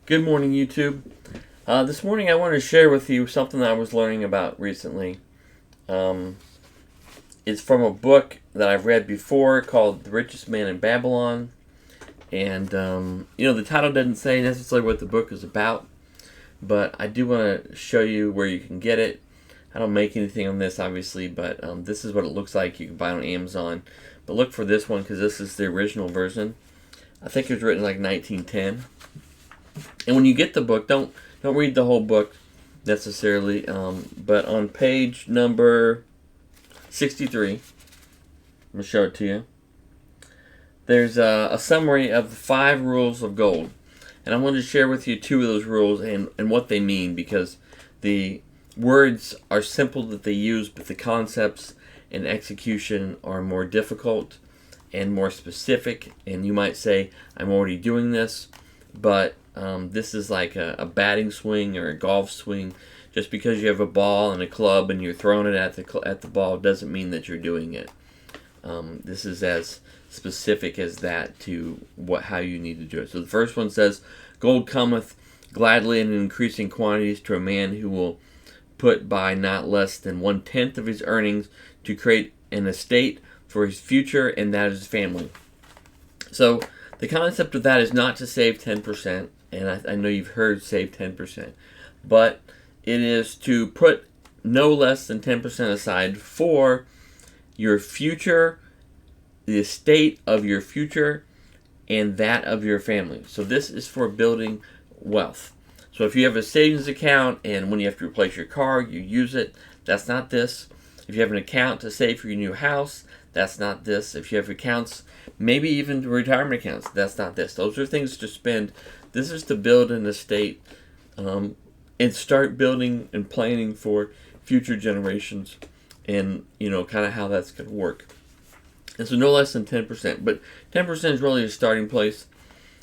Good morning, YouTube. This morning I wanted to share with you something I was learning about recently. Um, it's from a book that I've read before called The Richest Man in Babylon. And, the title doesn't say necessarily what the book is about, but I do want to show you where you can get it. I don't make anything on this, obviously, but this is what it looks like. You can buy it on Amazon. But look for this one because this is the original version. I think it was written like 1910. And when you get the book, don't read the whole book necessarily. But on page number 63, I'm gonna show it to you. There's a summary of the 5 rules of gold, and I wanted to share with you 2 of those rules and what they mean, because the words are simple that they use, but the concepts and execution are more difficult and more specific. And you might say, I'm already doing this, but this is like a batting swing or a golf swing. Just because you have a ball and a club and you're throwing it at the ball doesn't mean that you're doing it. This is as specific as that to how you need to do it. So the first one says, "Gold cometh gladly in increasing quantities to a man who will put by not less than 1/10 of his earnings to create an estate for his future and that of his family." So the concept of that is not to save 10%, and I know you've heard save 10%, but it is to put no less than 10% aside for your future, the estate of your future, and that of your family. So this is for building wealth. So if you have a savings account and when you have to replace your car, you use it, that's not this. If you have an account to save for your new house, that's not this. If you have accounts, maybe even retirement accounts, that's not this. Those are things to spend. This is to build an estate and start building and planning for future generations, and kind of how that's going to work. And so no less than 10%, but 10% is really a starting place.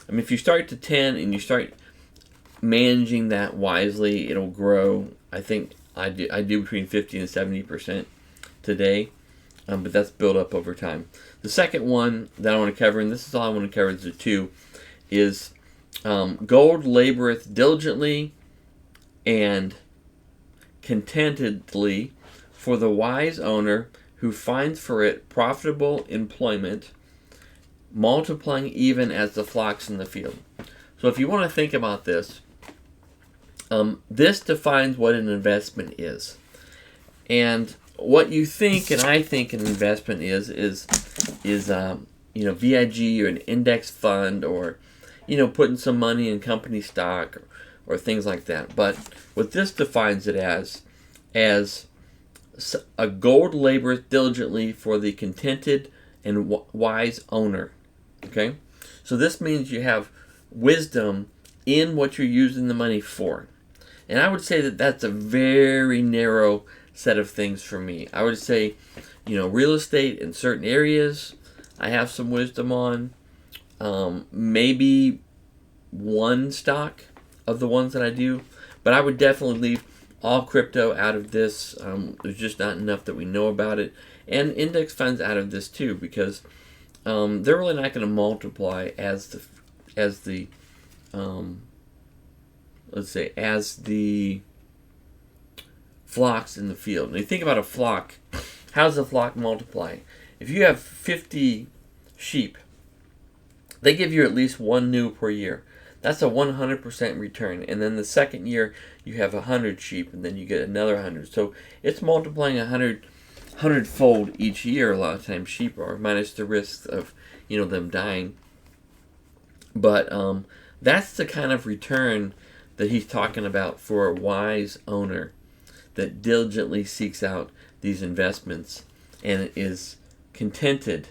I mean, if you start to 10 and you start managing that wisely, it'll grow. I think I do between 50 and 70% today, but that's built up over time. The second one that I want to cover, and this is all I want to cover, is the 2, is gold laboreth diligently and contentedly for the wise owner who finds for it profitable employment, multiplying even as the flocks in the field. So if you want to think about this, this defines what an investment is. And what you think and I think an investment is VIG or an index fund, or putting some money in company stock or things like that. But what this defines it as a gold laboreth diligently for the contented and wise owner. Okay? So this means you have wisdom in what you're using the money for. And I would say that that's a very narrow set of things for me. I would say, real estate in certain areas, I have some wisdom on. Maybe one stock of the ones that I do, but I would definitely leave all crypto out of this. There's just not enough that we know about it, and index funds out of this too, because they're really not going to multiply as the flocks in the field. Now you think about a flock. How does a flock multiply? If you have 50 sheep, they give you at least 1 new per year. That's a 100% return. And then the second year, you have 100 sheep, and then you get another 100. So it's multiplying 100-fold each year. A lot of times sheep are, minus the risk of them dying. But that's the kind of return that he's talking about for a wise owner that diligently seeks out these investments and is contented,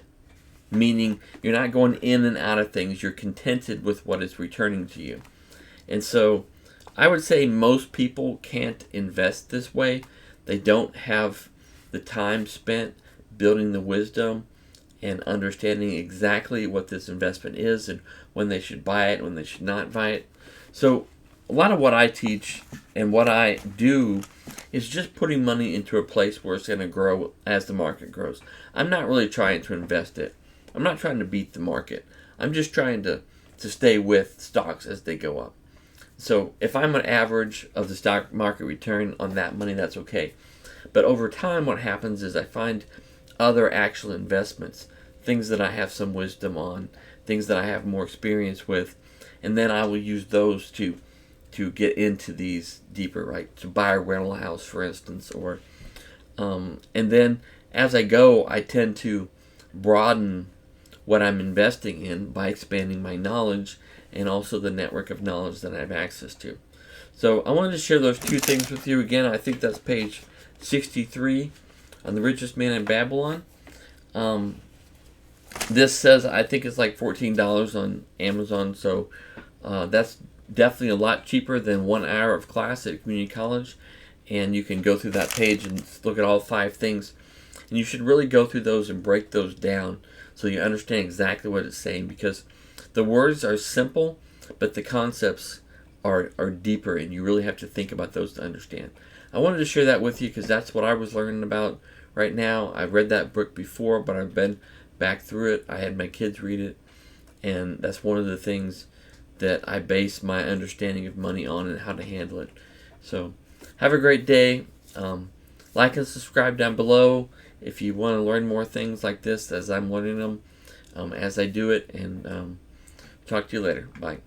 meaning you're not going in and out of things. You're contented with what is returning to you. And so I would say most people can't invest this way. They don't have the time spent building the wisdom and understanding exactly what this investment is and when they should buy it, when they should not buy it. So a lot of what I teach and what I do is just putting money into a place where it's going to grow as the market grows. I'm not really trying to invest it. I'm not trying to beat the market. I'm just trying to stay with stocks as they go up. So if I'm an average of the stock market return on that money, that's okay. But over time, what happens is I find other actual investments, things that I have some wisdom on, things that I have more experience with, and then I will use those to get into these deeper, right? To buy a rental house, for instance, or and then as I go, I tend to broaden what I'm investing in by expanding my knowledge and also the network of knowledge that I have access to. So I wanted to share those two things with you. Again, I think that's page 63 on The Richest Man in Babylon. This says I think it's like $14 on Amazon, so that's definitely a lot cheaper than 1 hour of class at community college. And you can go through that page and look at all 5 things. And you should really go through those and break those down so you understand exactly what it's saying, because the words are simple, but the concepts are deeper, and you really have to think about those to understand. I wanted to share that with you because that's what I was learning about right now. I've read that book before, but I've been back through it. I had my kids read it, and that's one of the things that I base my understanding of money on and how to handle it. So have a great day. Like and subscribe down below if you want to learn more things like this as I'm learning them as I do it. And talk to you later. Bye.